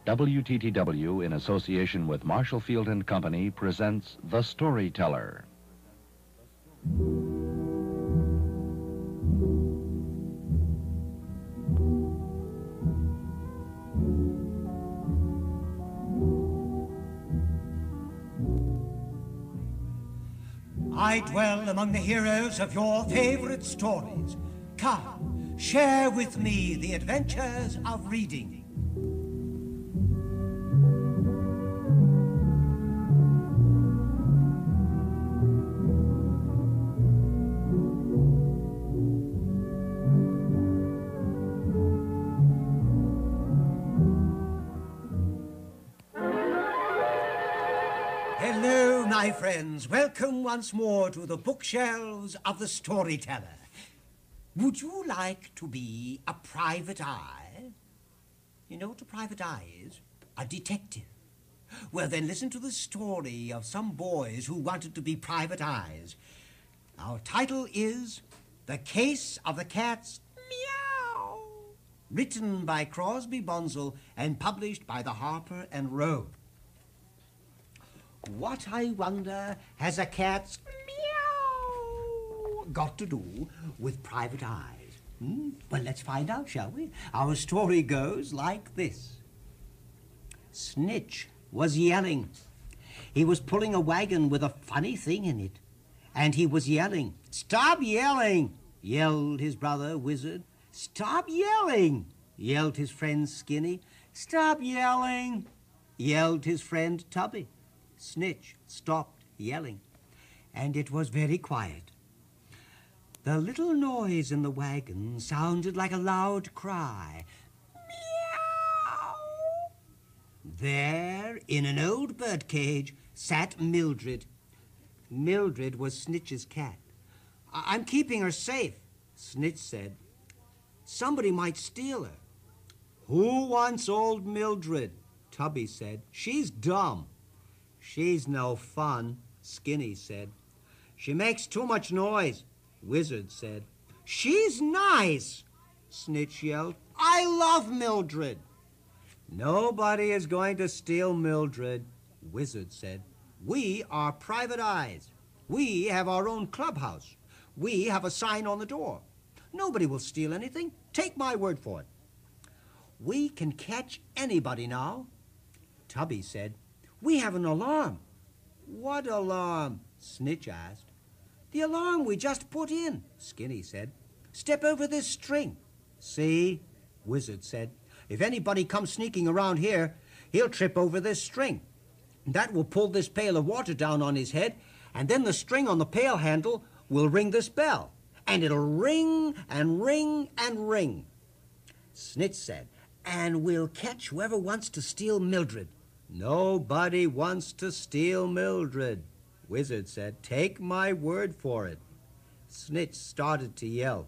WTTW, in association with Marshall Field and Company, presents The Storyteller. I dwell among the heroes of your favorite stories. Come, share with me the adventures of reading. Hello, my friends. Welcome once more to the bookshelves of the Storyteller. Would you like to be a private eye? You know what a private eye is? A detective. Well, then listen to the story of some boys who wanted to be private eyes. Our title is The Case of the Cats Meow, written by Crosby Bonsall and published by the Harper and Row. What, I wonder, has a cat's meow got to do with private eyes? Well, let's find out, shall we? Our story goes like this. Snitch was yelling. He was pulling a wagon with a funny thing in it. And he was yelling. "Stop yelling!" yelled his brother Wizard. "Stop yelling!" yelled his friend Skinny. "Stop yelling!" yelled his friend Tubby. Snitch stopped yelling, and it was very quiet. The little noise in the wagon sounded like a loud cry. Meow! There, in an old bird cage, sat Mildred. Mildred was Snitch's cat. "I'm keeping her safe," Snitch said. "Somebody might steal her." "Who wants old Mildred?" Tubby said. "She's dumb." "She's no fun," Skinny said. "She makes too much noise," Wizard said. "She's nice," Snitch yelled. "I love Mildred." "Nobody is going to steal Mildred," Wizard said. "We are private eyes. We have our own clubhouse. We have a sign on the door. Nobody will steal anything. Take my word for it." "We can catch anybody now," Tubby said. "We have an alarm." "What alarm?" Snitch asked. "The alarm we just put in," Skinny said. "Step over this string." "See?" Wizard said. "If anybody comes sneaking around here, he'll trip over this string. That will pull this pail of water down on his head, and then the string on the pail handle will ring this bell, and it'll ring and ring and ring." Snitch said, "And we'll catch whoever wants to steal Mildred." "Nobody wants to steal Mildred," Wizard said. "Take my word for it." Snitch started to yell.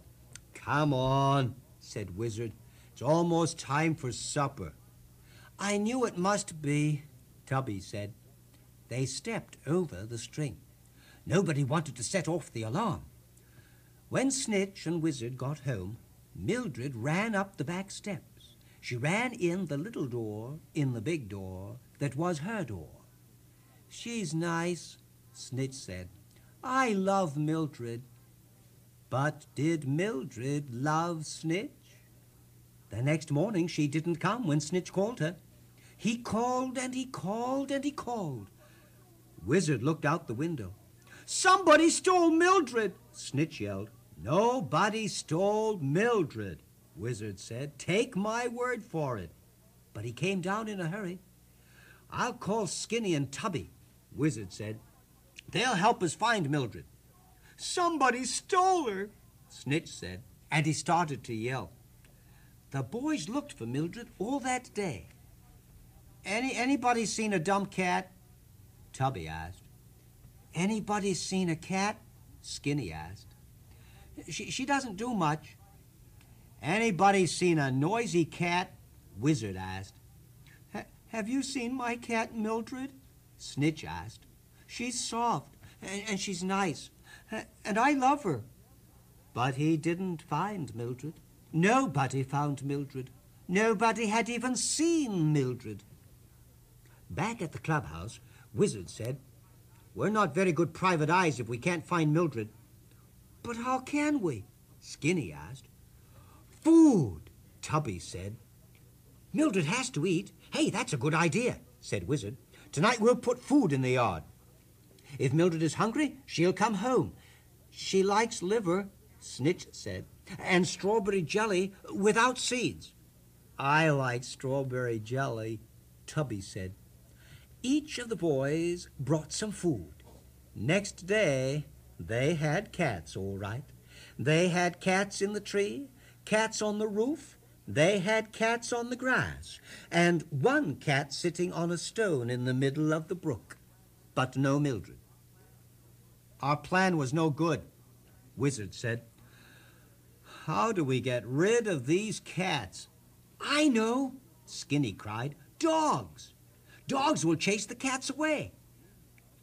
"Come on," said Wizard. "It's almost time for supper." "I knew it must be," Tubby said. They stepped over the string. Nobody wanted to set off the alarm. When Snitch and Wizard got home, Mildred ran up the back steps. She ran in the little door in the big door that was her door. "She's nice," Snitch said. "I love Mildred." But did Mildred love Snitch? The next morning she didn't come when Snitch called her. He called and he called and he called. Wizard looked out the window. "Somebody stole Mildred!" Snitch yelled. "Nobody stole Mildred," Wizard said. "Take my word for it." But he came down in a hurry. "I'll call Skinny and Tubby," Wizard said. "They'll help us find Mildred." "Somebody stole her," Snitch said, and he started to yell. The boys looked for Mildred all that day. Anybody seen a dumb cat?" Tubby asked. "Anybody seen a cat?" Skinny asked. She doesn't do much." "Anybody seen a noisy cat?" Wizard asked. "Have you seen my cat Mildred?" Snitch asked. "She's soft, and she's nice, and I love her." But he didn't find Mildred. Nobody found Mildred. Nobody had even seen Mildred. Back at the clubhouse, Wizard said, "We're not very good private eyes if we can't find Mildred." "But how can we?" Skinny asked. "Food," Tubby said. "Mildred has to eat." "Hey, that's a good idea," said Wizard. "Tonight we'll put food in the yard. If Mildred is hungry, she'll come home." "She likes liver," Snitch said, "and strawberry jelly without seeds." "I like strawberry jelly," Tubby said. Each of the boys brought some food. Next day, they had cats, all right. They had cats in the tree, cats on the roof, they had cats on the grass, and one cat sitting on a stone in the middle of the brook. But no Mildred. "Our plan was no good," Wizard said. "How do we get rid of these cats?" "I know," Skinny cried. "Dogs! Dogs will chase the cats away."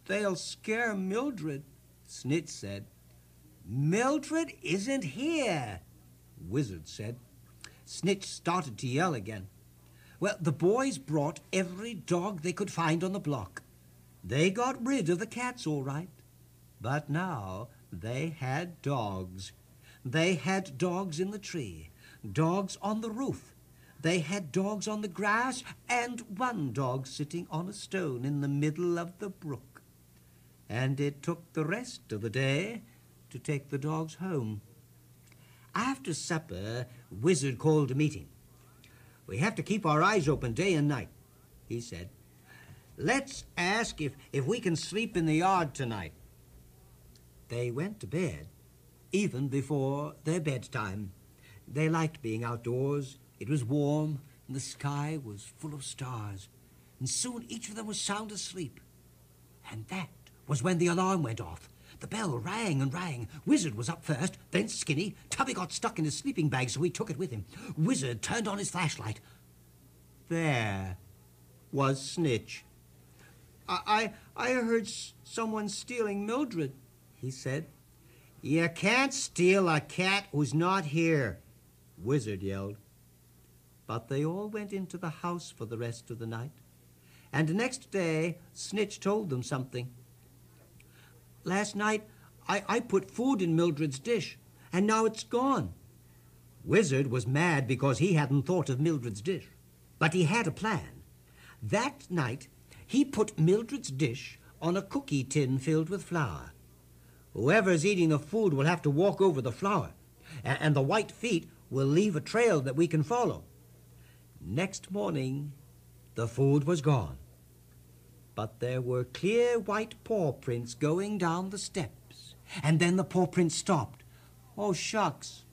"They'll scare Mildred," Snitch said. "Mildred isn't here," Wizard said. Snitch started to yell again. Well, the boys brought every dog they could find on the block. They got rid of the cats, all right. But now they had dogs. They had dogs in the tree, dogs on the roof. They had dogs on the grass, and one dog sitting on a stone in the middle of the brook. And it took the rest of the day to take the dogs home. After supper, Wizard called a meeting. "We have to keep our eyes open day and night," he said. "Let's ask if we can sleep in the yard tonight." They went to bed even before their bedtime. They liked being outdoors. It was warm, and the sky was full of stars. And soon each of them was sound asleep. And that was when the alarm went off. The bell rang and rang. Wizard was up first, then Skinny. Tubby got stuck in his sleeping bag, so he took it with him. Wizard turned on his flashlight. There was Snitch. I heard someone stealing Mildred," he said. "You can't steal a cat who's not here," Wizard yelled. But they all went into the house for the rest of the night. And next day, Snitch told them something. "Last night, I put food in Mildred's dish, and now it's gone." Wizard was mad because he hadn't thought of Mildred's dish. But he had a plan. That night, he put Mildred's dish on a cookie tin filled with flour. Whoever's eating the food will have to walk over the flour, and the white feet will leave a trail that we can follow. Next morning, the food was gone. But there were clear white paw prints going down the steps, and then the paw prints stopped. "Oh, shucks,"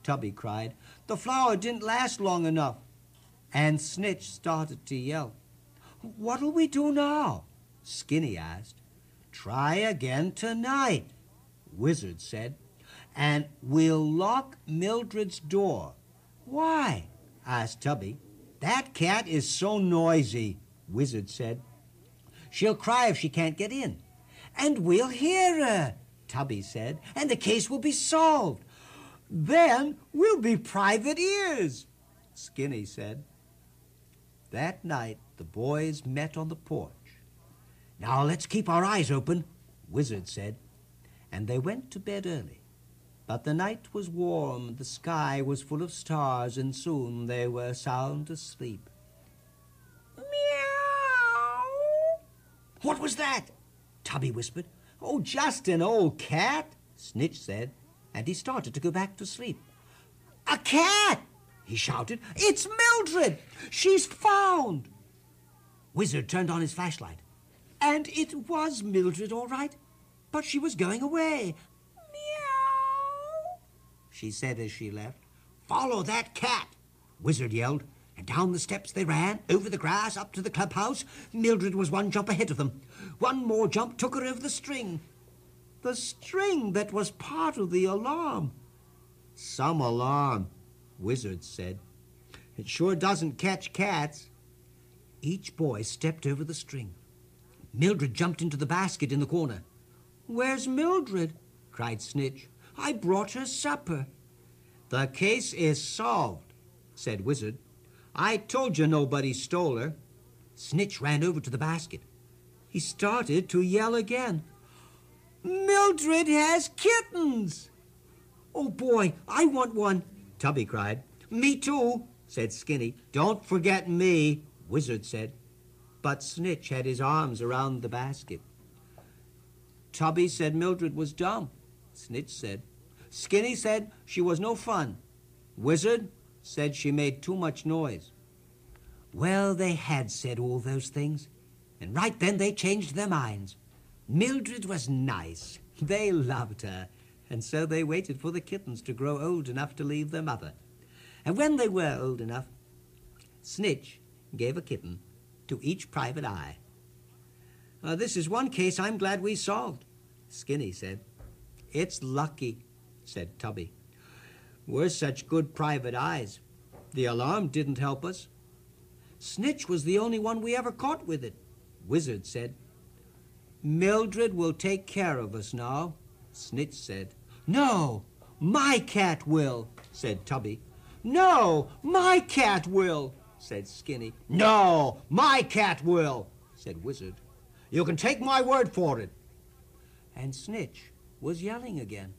Tubby cried. "The flour didn't last long enough." And Snitch started to yell. "What'll we do now?" Skinny asked. "Try again tonight," Wizard said. "And we'll lock Mildred's door." "Why?" asked Tubby. "That cat is so noisy," Wizard said. "She'll cry if she can't get in." "And we'll hear her," Tubby said, "and the case will be solved." "Then we'll be private ears," Skinny said. That night, the boys met on the porch. "Now let's keep our eyes open," Wizard said. And they went to bed early. But the night was warm, the sky was full of stars, and soon they were sound asleep. "Meow!" "What was that?" Tubby whispered. "Oh, just an old cat," Snitch said, and he started to go back to sleep. "A cat!" he shouted. "It's Mildred! She's found!" Wizard turned on his flashlight. And it was Mildred, all right, but she was going away. "Meow," she said as she left. "Follow that cat," Wizard yelled, and down the steps they ran, over the grass, up to the clubhouse. Mildred was one jump ahead of them. One more jump took her over the string. The string that was part of the alarm. "Some alarm," Wizard said. "It sure doesn't catch cats." Each boy stepped over the string. Mildred jumped into the basket in the corner. "Where's Mildred?" cried Snitch. "I brought her supper." "The case is solved," said Wizard. "I told you nobody stole her." Snitch ran over to the basket. He started to yell again. Mildred has kittens! Oh, boy, I want one, Tubby cried. Me too, said Skinny. Don't forget me, Wizard said. But Snitch had his arms around the basket. Tubby said Mildred was dumb, Snitch said. Skinny said she was no fun. Wizard said she made too much noise. Well, they had said all those things, and right then they changed their minds. Mildred was nice. They loved her, and so they waited for the kittens to grow old enough to leave their mother. And when they were old enough, Snitch gave a kitten to each private eye. This is one case I'm glad we solved, Skinny said. It's lucky, said Tubby. We're such good private eyes. The alarm didn't help us. Snitch was the only one we ever caught with it, Wizard said. Mildred will take care of us now, Snitch said. No, my cat will, said Tubby. No, my cat will, said Skinny. No, my cat will, said Wizard. You can take my word for it. And Snitch was yelling again.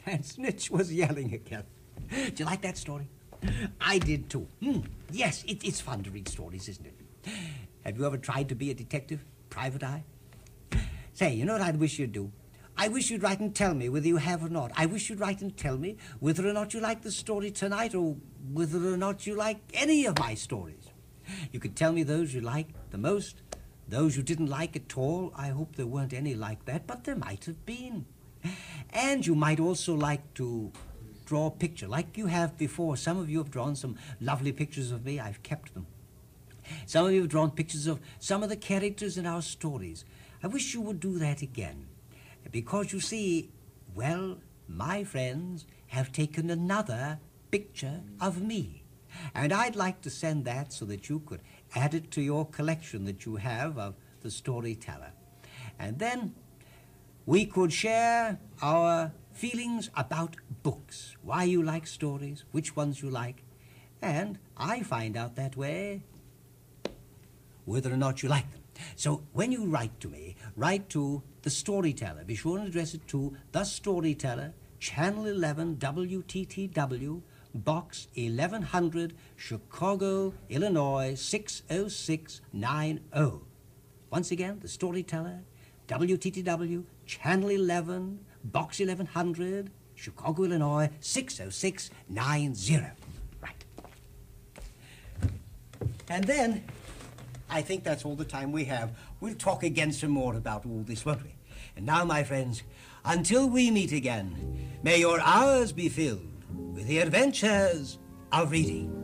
Do you like that story? I did too. Yes, it's fun to read stories, isn't it? Have you ever tried to be a detective? Private eye? Say, you know what I wish you'd do? I wish you'd write and tell me whether you have or not. I wish you'd write and tell me whether or not you like the story tonight or whether or not you like any of my stories. You could tell me those you liked the most, those you didn't like at all. I hope there weren't any like that, but there might have been. And you might also like to draw a picture like you have before. Some of you have drawn some lovely pictures of me. I've kept them. Some of you have drawn pictures of some of the characters in our stories. I wish you would do that again. Because you see, well, my friends have taken another picture of me. And I'd like to send that so that you could add it to your collection that you have of the Storyteller. And then we could share our feelings about books, why you like stories, which ones you like. And I find out that way whether or not you like them. So when you write to me, write to The Storyteller. Be sure and address it to The Storyteller, Channel 11, WTTW, Box 1100, Chicago, Illinois, 60690. Once again, The Storyteller, WTTW, Channel 11, Box 1100, Chicago, Illinois, 60690. Right. And then, I think that's all the time we have. We'll talk again some more about all this, won't we? And now, my friends, until we meet again, may your hours be filled with the adventures of reading.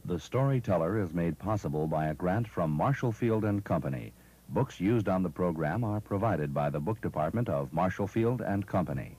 The Storyteller is made possible by a grant from Marshall Field and Company. Books used on the program are provided by the Book Department of Marshall Field and Company.